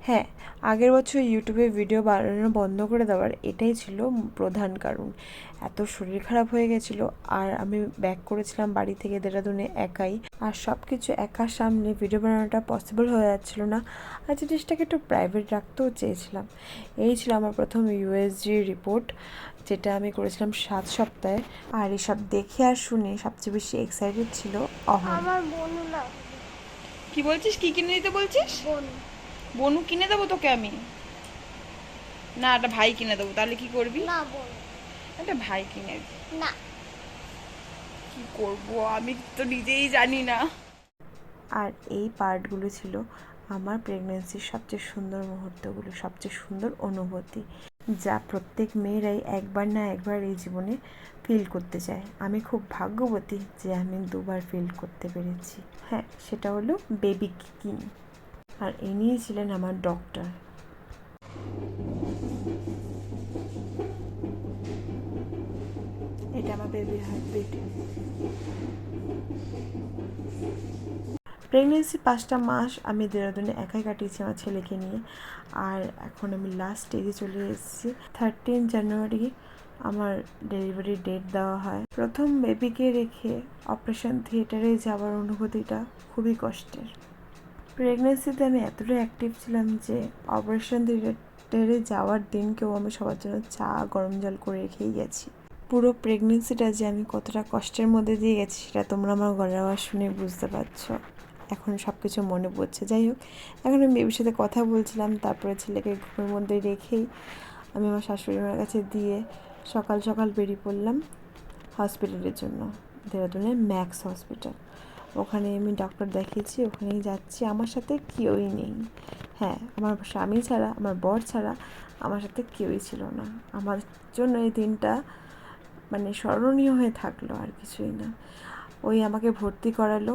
হ্যাঁ, আগের বছর ইউটিউবে ভিডিও বানানো বন্ধ করে দেওয়ার এটাই ছিল প্রধান কারণ। এত শরীর খারাপ হয়ে গেছিলো, আর আমি ব্যাক করেছিলাম বাড়ি থেকে দেরাদুনে একাই, আর সব কিছু একার সামনে ভিডিও বানানোটা পসিবল হয়ে যাচ্ছিলো না, আর জিনিসটাকে একটু প্রাইভেট রাখতেও চেয়েছিলাম। এই ছিল আমার প্রথম ইউএসজি রিপোর্ট, যেটা আমি করেছিলাম 7 সপ্তাহে। আর এসব দেখে আর শুনে সবচেয়ে বেশি এক্সাইটেড ছিল অহন। আমার বোনু না। কি বলছিস? কি কিনে দিতে বলছিস? বোনু। বনু কিনে দেবো তোকে আমি? না, একটা ভাই কিনে দেবো। তাহলে কি করবি? না বোনু। একটা ভাই কিনে দিবি। না। কি করব আমি তো নিজেই জানি না। আর এই পার্টগুলো ছিল আমার প্রেগনেন্সির সবচেয়ে সুন্দর মুহূর্তগুলো, সবচেয়ে সুন্দর অনুভূতি, যা প্রত্যেক মেয়েরাই একবার না একবার এই জীবনে ফিল করতে চায়। আমি খুব ভাগ্যবতী যে আমি 2বার ফিল করতে পেরেছি। হ্যাঁ, সেটা হলো বেবি কিকিং। আর ইনিই ছিলেন আমার ডক্টর। এটা আমার বেবি হার্টবিট। প্রেগনেন্সি 5টা মাস আমি দেরাদুনে একাই কাটিয়েছি আমার ছেলেকে নিয়ে। আর এখন আমি লাস্ট স্টেজে চলে এসেছি। 13 জানুয়ারি আমার ডেলিভারি ডেট দেওয়া হয়। প্রথম বেবিকে রেখে অপারেশন থিয়েটারে যাওয়ার অনুভূতিটা খুবই কষ্টের। প্রেগনেন্সিতে আমি এতটা অ্যাক্টিভ ছিলাম যে অপারেশন থিয়েটারে যাওয়ার দিনকেও আমি সবার জন্য চা গরম জল করে রেখেই গেছি। পুরো প্রেগনেন্সিটা যে আমি কতটা কষ্টের মধ্যে দিয়ে গেছি সেটা তোমরা আমার গলার আওয়াজ শুনে বুঝতে পারছো। এখন সব কিছু মনে পড়ছে। যাই হোক, এখন আমি বেবির সাথে কথা বলছিলাম, তারপরে ছেলেকে ঘুমের মধ্যে রেখেই আমি আমার শাশুড়ি মার কাছে দিয়ে সকাল সকাল বেরিয়ে পড়লাম হসপিটালের জন্য, দেরাদুনের ম্যাক্স হসপিটাল। ওখানে আমি ডক্টর দেখিয়েছি, ওখানেই যাচ্ছি। আমার সাথে কেউই নেই। হ্যাঁ, আমার স্বামী ছাড়া, আমার বর ছাড়া আমার সাথে কেউই ছিল না। আমার জন্য এই দিনটা মানে স্মরণীয় হয়ে থাকলো, আর কিছুই না। ওই আমাকে ভর্তি করালো,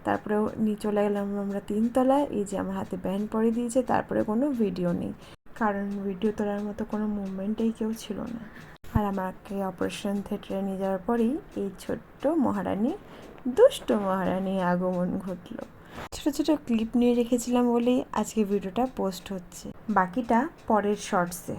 তারপরে নিয়ে চলে গেলাম আমরা 3 তলায়। এই যে আমার হাতে ব্যান্ড পরিয়ে দিয়েছে, তারপরে কোনো ভিডিও নেই, কারণ ভিডিও তোলার মতো কোনো মুভমেন্টেই কেউ ছিল না। আর আমাকে অপারেশন থিয়েটারে নিয়ে যাওয়ার পরেই এই ছোট্ট মহারানী, দুষ্ট মহারানীর আগমন ঘটলো। ছোট ছোট ক্লিপ নিয়ে রেখেছিলাম বলেই আজকে ভিডিওটা পোস্ট হচ্ছে, বাকিটা পরের শর্টসে।